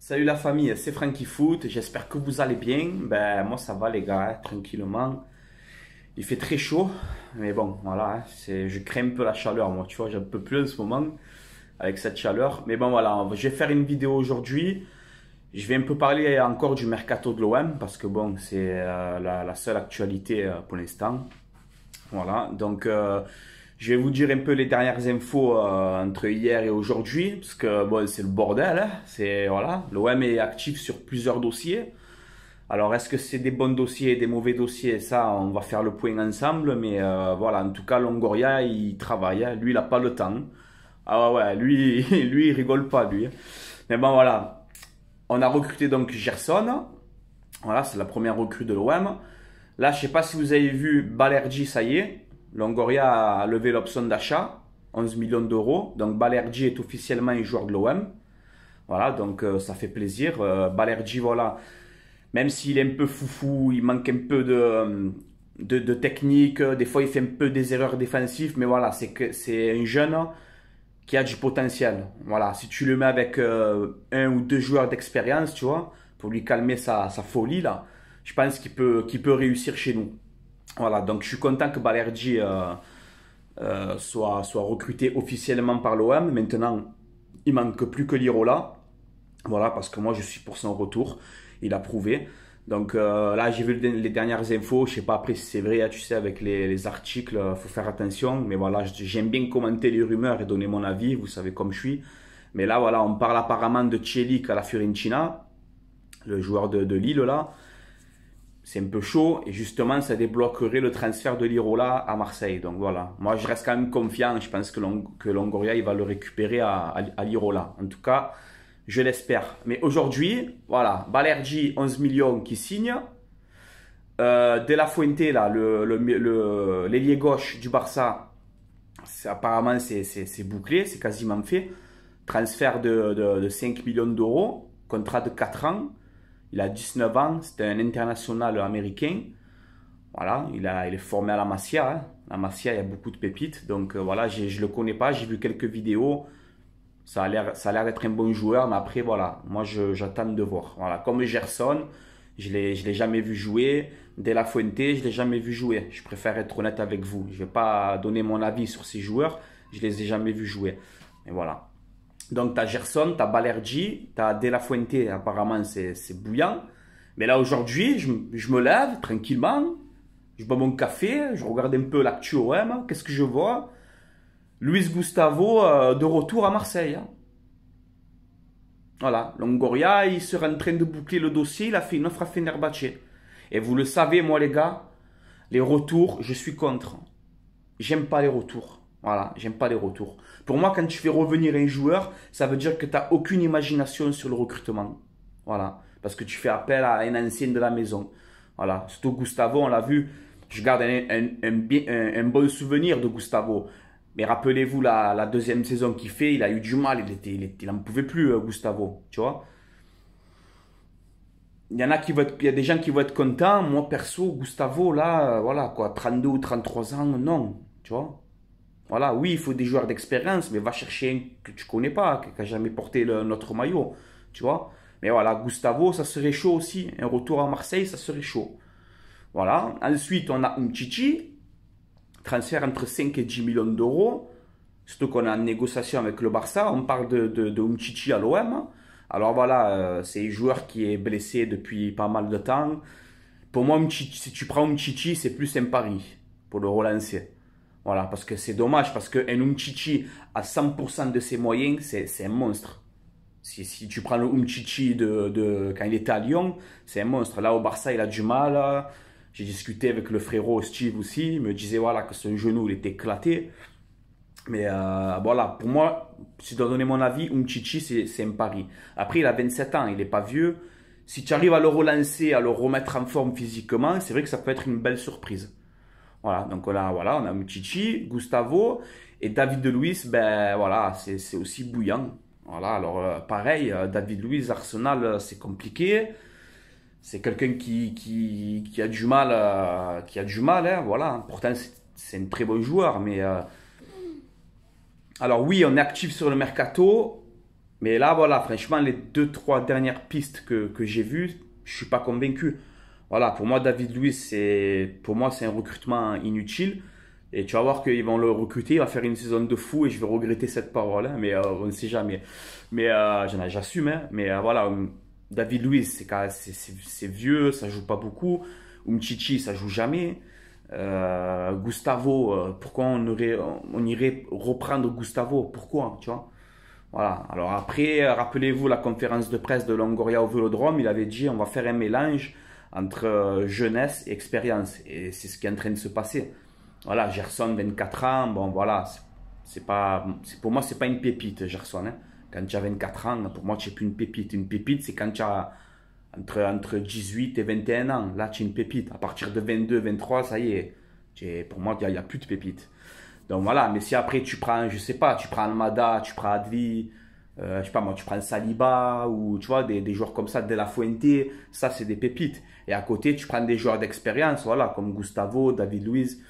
Salut la famille, c'est Franky Foot, j'espère que vous allez bien. Ben moi ça va les gars, tranquillement. Il fait très chaud, mais bon voilà, je crains un peu la chaleur moi, tu vois, j'en peux plus en ce moment avec cette chaleur. Mais bon voilà, je vais faire une vidéo aujourd'hui. Je vais un peu parler encore du mercato de l'OM parce que bon, c'est la seule actualité pour l'instant. Voilà, donc je vais vous dire un peu les dernières infos entre hier et aujourd'hui, parce que bon, c'est le bordel, hein. Voilà, l'OM est actif sur plusieurs dossiers. Alors, est-ce que c'est des bons dossiers, des mauvais dossiers? Ça, on va faire le point ensemble, mais voilà, en tout cas, Longoria, il travaille, hein. Lui, il n'a pas le temps. Ah ouais, lui, lui, il rigole pas, lui. Mais bon, voilà, on a recruté donc Gerson. Voilà, c'est la première recrue de l'OM. Là, je ne sais pas si vous avez vu, Balerdi, ça y est. Longoria a levé l'option d'achat, 11 millions d'euros. Donc, Balerdi est officiellement un joueur de l'OM. Voilà, donc ça fait plaisir. Balerdi, voilà, même s'il est un peu foufou, il manque un peu de technique. Des fois, il fait un peu des erreurs défensives. Mais voilà, c'est un jeune qui a du potentiel. Voilà, si tu le mets avec un ou deux joueurs d'expérience, tu vois, pour lui calmer sa folie, là, je pense qu'il peut réussir chez nous. Voilà, donc je suis content que Balerdi soit recruté officiellement par l'OM. Maintenant, il manque plus que Lirola. Voilà, parce que moi, je suis pour son retour. Il a prouvé. Donc là, j'ai vu les dernières infos. Je sais pas après si c'est vrai, hein, tu sais, avec les articles, faut faire attention. Mais voilà, j'aime bien commenter les rumeurs et donner mon avis. Vous savez comme je suis. Mais là, voilà, on parle apparemment de Celik à la Fiorentina, le joueur de Lille, là. C'est un peu chaud et justement ça débloquerait le transfert de Lirola à Marseille. Donc voilà, moi je reste quand même confiant, je pense que Longoria il va le récupérer à Lirola. En tout cas, je l'espère. Mais aujourd'hui, voilà, Balerdi 11 millions qui signe. De La Fuente, là, l'ailier gauche du Barça, apparemment c'est bouclé, c'est quasiment fait. Transfert de 5 millions d'euros, contrat de 4 ans. Il a 19 ans, c'est un international américain. Voilà, il est formé à la Masia, hein. La Masia, il y a beaucoup de pépites. Donc voilà, je ne le connais pas, j'ai vu quelques vidéos. Ça a l'air d'être un bon joueur, mais après, voilà, moi j'attends de voir. Voilà, comme Gerson, je ne l'ai jamais vu jouer. De La Fuente, je ne l'ai jamais vu jouer. Je préfère être honnête avec vous. Je ne vais pas donner mon avis sur ces joueurs, je ne les ai jamais vus jouer. Et voilà. Donc, tu as Gerson, tu as Balerdi, tu as De La Fuente, apparemment c'est bouillant. Mais là, aujourd'hui, je me lève tranquillement, je bois mon café, je regarde un peu l'actu OM. Qu'est-ce que je vois? Luis Gustavo de retour à Marseille, hein. Voilà, Longoria, il sera en train de boucler le dossier, il a fait une offre à Fenerbahçe. Et vous le savez, moi les gars, les retours, je suis contre. J'aime pas les retours. Voilà, j'aime pas les retours. Pour moi, quand tu fais revenir un joueur, ça veut dire que tu n'as aucune imagination sur le recrutement. Voilà, parce que tu fais appel à un ancien de la maison. Voilà, surtout Gustavo, on l'a vu. Je garde un bon souvenir de Gustavo. Mais rappelez-vous la deuxième saison qu'il fait, il a eu du mal, il n'en pouvait plus, Gustavo, tu vois. Il y a des gens qui vont être contents. Moi, perso, Gustavo, là, voilà, quoi, 32 ou 33 ans, non, tu vois. Voilà, oui, il faut des joueurs d'expérience, mais va chercher un que tu connais pas, qui n'a jamais porté notre maillot, tu vois. Mais voilà, Gustavo, ça serait chaud aussi. Un retour à Marseille, ça serait chaud. Voilà. Ensuite, on a Umtiti, transfert entre 5 et 10 millions d'euros. Surtout qu'on est en négociation avec le Barça. On parle de Umtiti à l'OM. Alors voilà, c'est un joueur qui est blessé depuis pas mal de temps. Pour moi, si tu prends Umtiti, c'est plus un pari pour le relancer. Voilà, parce que c'est dommage, parce qu'un Umtiti à 100% de ses moyens, c'est un monstre. Si tu prends le Umtiti quand il était à Lyon, c'est un monstre. Là, au Barça, il a du mal. J'ai discuté avec le frérot Steve aussi. Il me disait voilà, que son genou il était éclaté. Mais voilà, pour moi, si je dois donner mon avis, Umtiti, c'est un pari. Après, il a 27 ans, il n'est pas vieux. Si tu arrives à le relancer, à le remettre en forme physiquement, c'est vrai que ça peut être une belle surprise. Voilà, donc voilà, on a Umtiti, Gustavo et David Luiz, ben voilà, c'est aussi bouillant. Voilà, alors pareil, David Luiz, Arsenal, c'est compliqué. C'est quelqu'un qui a du mal, hein, voilà. Pourtant, c'est un très bon joueur, mais alors oui, on est actif sur le mercato, Mais là, voilà, franchement, les deux, trois dernières pistes que j'ai vues, je suis pas convaincu. Voilà, pour moi, David Luiz, pour moi, c'est un recrutement inutile. Et tu vas voir qu'ils vont le recruter, il va faire une saison de fou et je vais regretter cette parole, hein, mais on ne sait jamais. Mais j'assume, hein, mais voilà, David Luiz, c'est vieux, ça joue pas beaucoup. Umtiti, ça joue jamais. Gustavo, pourquoi on irait reprendre Gustavo? Pourquoi, tu vois? Voilà. Alors après, rappelez-vous la conférence de presse de Longoria au Vélodrome, il avait dit on va faire un mélange entre jeunesse et expérience. Et c'est ce qui est en train de se passer. Voilà, Gerson, 24 ans, bon voilà, pour moi, c'est pas une pépite, Gerson, hein. Quand tu as 24 ans, pour moi, tu n'es plus une pépite. Une pépite, c'est quand tu as entre 18 et 21 ans. Là, tu es une pépite. À partir de 22, 23, ça y est. Pour moi, il n'y a plus de pépite. Donc voilà, mais si après tu prends, je sais pas, tu prends Almada, tu prends Adli, je sais pas moi, tu prends Saliba, ou tu vois, des joueurs comme ça, De La Fuente, ça c'est des pépites. Et à côté, tu prends des joueurs d'expérience, voilà, comme Gustavo, David Luiz.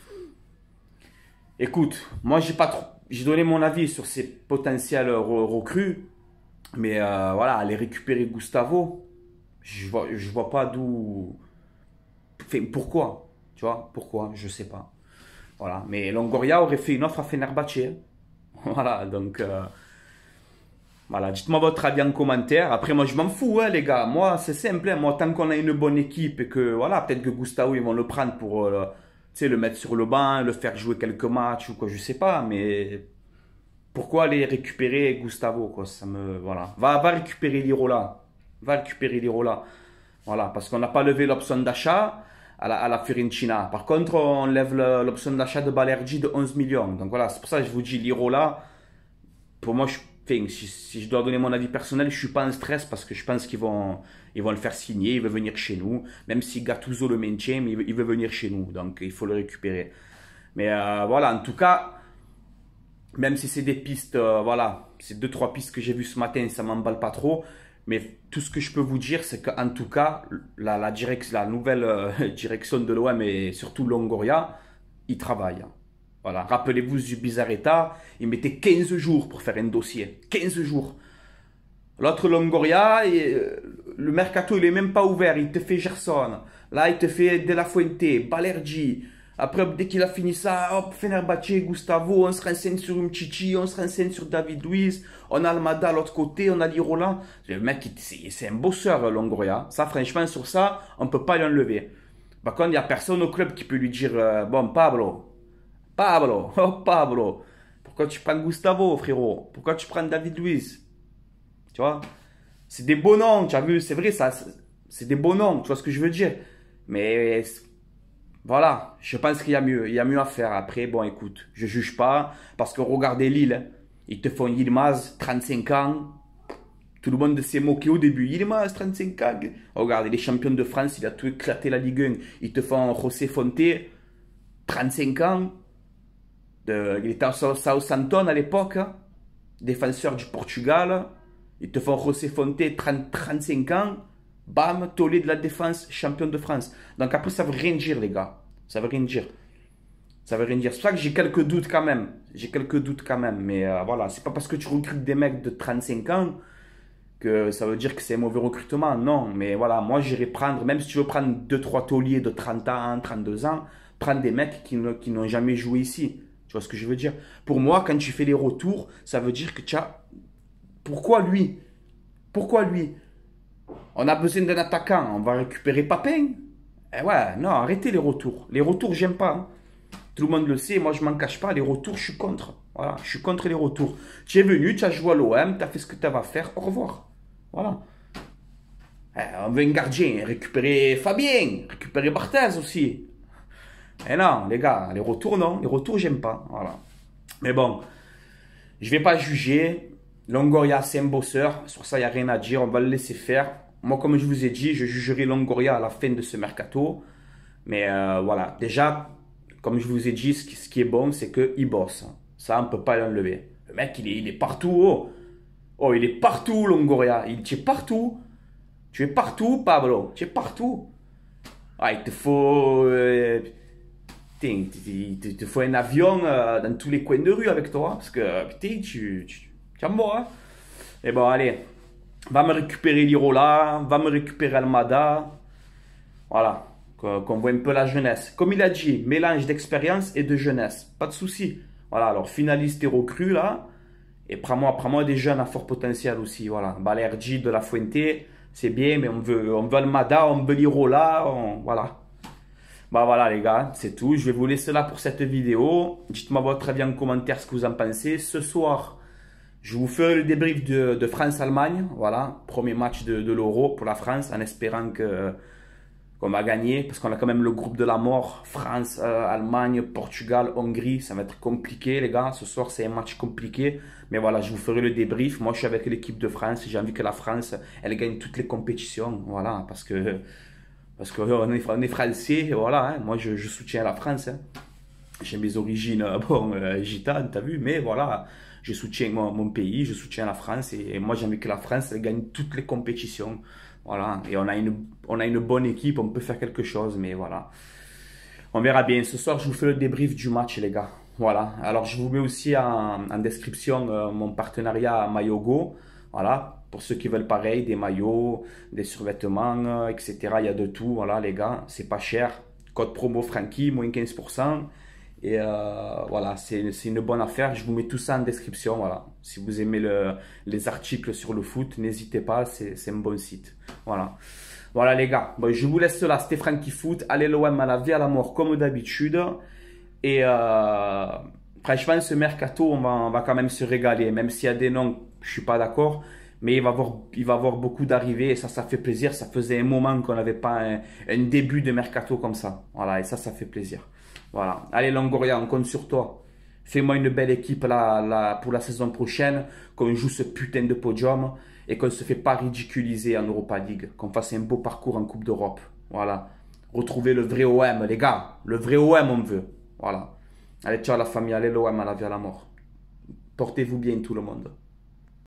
Écoute, moi j'ai donné mon avis sur ces potentiels recrues, mais voilà, aller récupérer Gustavo, je vois pas d'où, enfin, pourquoi, tu vois, pourquoi, je sais pas. Voilà, mais Longoria aurait fait une offre à Fenerbahçe, hein. Voilà, donc voilà, dites-moi votre avis en commentaire. Après, moi je m'en fous, hein, les gars. Moi, c'est simple, hein. Moi, tant qu'on a une bonne équipe et que voilà, peut-être que Gustavo ils vont le prendre pour tu sais, le mettre sur le banc, le faire jouer quelques matchs ou quoi, je sais pas, mais pourquoi aller récupérer Gustavo, quoi, ça me voilà. Va récupérer Lirola. Va récupérer Lirola. Voilà, parce qu'on n'a pas levé l'option d'achat à la Fiorentina. Par contre, on lève l'option d'achat de Balerdi de 11 millions. Donc voilà, c'est pour ça que je vous dis Lirola. Pour moi, enfin, si je dois donner mon avis personnel, je suis pas en stress parce que je pense ils vont le faire signer, il veut venir chez nous. Même si Gattuso le maintient, mais il veut venir chez nous. Donc il faut le récupérer. Mais voilà, en tout cas, même si c'est des pistes, voilà, c'est deux, trois pistes que j'ai vues ce matin, ça m'emballe pas trop. Mais tout ce que je peux vous dire, c'est qu'en tout cas, la nouvelle direction de l'OM et surtout Longoria, ils travaillent. Voilà, rappelez-vous Zubizarreta, il mettait 15 jours pour faire un dossier. 15 jours. L'autre Longoria, le mercato, il est même pas ouvert. Il te fait Gerson. Là, il te fait De La Fuente, Balerdi. Après, dès qu'il a fini ça, hop, Fenerbahçe, Gustavo, on se renseigne sur Umtiti, on se renseigne sur David Luiz, on a Almada à l'autre côté, on a Lirola. Le mec, c'est un bosseur, Longoria. Ça, franchement, sur ça, on ne peut pas l'enlever. Par contre, il n'y a personne au club qui peut lui dire, bon, oh Pablo, pourquoi tu prends Gustavo, frérot? Pourquoi tu prends David Luiz? Tu vois? C'est des beaux noms, tu as vu, c'est vrai, ça, c'est des beaux noms, tu vois ce que je veux dire? Mais voilà, je pense qu'il y a mieux à faire. Après, bon, écoute, je juge pas, parce que regardez Lille, hein. Ils te font Yilmaz, 35 ans. Tout le monde s'est moqué au début. Yilmaz, 35 ans. Regardez, les champions de France, il a tout éclaté la Ligue 1. Ils te font José Fonte, 35 ans. Il était à Southampton à l'époque, hein. Défenseur du Portugal. Ils te font José Fonte, 35 ans. Bam, tollé de la défense, champion de France. Donc après, ça veut rien dire, les gars. Ça veut rien dire. Ça veut rien dire. C'est pour ça que j'ai quelques doutes quand même. J'ai quelques doutes quand même. Mais voilà, c'est pas parce que tu recrutes des mecs de 35 ans que ça veut dire que c'est un mauvais recrutement. Non, mais voilà, moi j'irai prendre, même si tu veux prendre 2-3 tauliers de 30 ans, 32 ans, prendre des mecs qui n'ont jamais joué ici. Tu vois ce que je veux dire? Pour moi, quand tu fais les retours, ça veut dire que tu as... Pourquoi lui? Pourquoi lui? On a besoin d'un attaquant, on va récupérer Papin. Eh ouais, non, arrêtez les retours. Les retours, j'aime pas, hein. Tout le monde le sait, moi je m'en cache pas, les retours, je suis contre. Voilà, je suis contre les retours. Tu es venu, tu as joué à l'OM, tu as fait ce que tu as à faire, au revoir. Voilà. On veut un gardien, récupérer Fabien, récupérer Barthez aussi. Eh non, les gars, les retours, non. Les retours, j'aime pas. Voilà. Mais bon, je vais pas juger. Longoria, c'est un bosseur. Sur ça, il n'y a rien à dire. On va le laisser faire. Moi, comme je vous ai dit, je jugerai Longoria à la fin de ce mercato. Mais voilà, déjà, comme je vous ai dit, ce qui est bon, c'est qu'il bosse. Ça, on ne peut pas l'enlever. Le mec, il est partout. Oh. Oh, il est partout, Longoria. Tu es partout. Tu es partout, Pablo. Tu es partout. Ah, il te faut... il te faut un avion dans tous les coins de rue avec toi. Parce que, putain, tu es mort, hein. Et bon, allez, va me récupérer Lirola, va me récupérer Almada. Voilà, qu'on voit un peu la jeunesse. Comme il a dit, mélange d'expérience et de jeunesse. Pas de souci. Voilà, alors finaliste et recrue là. Et prends-moi des jeunes à fort potentiel aussi. Voilà, Balerdi, De La Fuente, c'est bien, mais on veut Almada, on veut Lirola. Voilà. Bah voilà les gars, c'est tout. Je vais vous laisser là pour cette vidéo. Dites-moi votre avis en commentaire ce que vous en pensez. Ce soir, je vous ferai le débrief de France-Allemagne. Voilà, premier match de l'Euro pour la France en espérant qu'on va gagner. Parce qu'on a quand même le groupe de la mort. France, Allemagne, Portugal, Hongrie. Ça va être compliqué les gars. Ce soir, c'est un match compliqué. Mais voilà, je vous ferai le débrief. Moi, je suis avec l'équipe de France. J'ai envie que la France, elle gagne toutes les compétitions. Voilà, parce qu'on est français, et voilà, hein. Moi je soutiens la France, hein. J'ai mes origines gitanes, t'as vu, mais voilà, je soutiens mon pays, je soutiens la France, et moi j'ai envie que la France elle gagne toutes les compétitions, voilà, et on a une bonne équipe, on peut faire quelque chose, mais voilà, on verra bien. Ce soir je vous fais le débrief du match les gars, voilà. Alors je vous mets aussi en description mon partenariat à Mayogo, voilà, pour ceux qui veulent pareil, des maillots, des survêtements, etc. Il y a de tout, voilà les gars, c'est pas cher. Code promo Frankie, moins 15%. Et voilà, c'est une bonne affaire. Je vous mets tout ça en description, voilà. Si vous aimez les articles sur le foot, n'hésitez pas, c'est un bon site. Voilà. Voilà les gars, bon, je vous laisse là, c'était Frankie Foot. Allez l'OM à la vie, à la mort, comme d'habitude. Et franchement, ce mercato, on va quand même se régaler. Même s'il y a des noms, je suis pas d'accord. Mais il va y avoir beaucoup d'arrivées et ça fait plaisir. Ça faisait un moment qu'on n'avait pas un début de mercato comme ça. Voilà, et ça fait plaisir. Voilà. Allez, Longoria, on compte sur toi. Fais-moi une belle équipe là, pour la saison prochaine, qu'on joue ce putain de podium et qu'on ne se fait pas ridiculiser en Europa League. Qu'on fasse un beau parcours en Coupe d'Europe. Voilà. Retrouver le vrai OM, les gars. Le vrai OM, on veut. Voilà. Allez, ciao la famille. Allez, l'OM à la vie à la mort. Portez-vous bien tout le monde.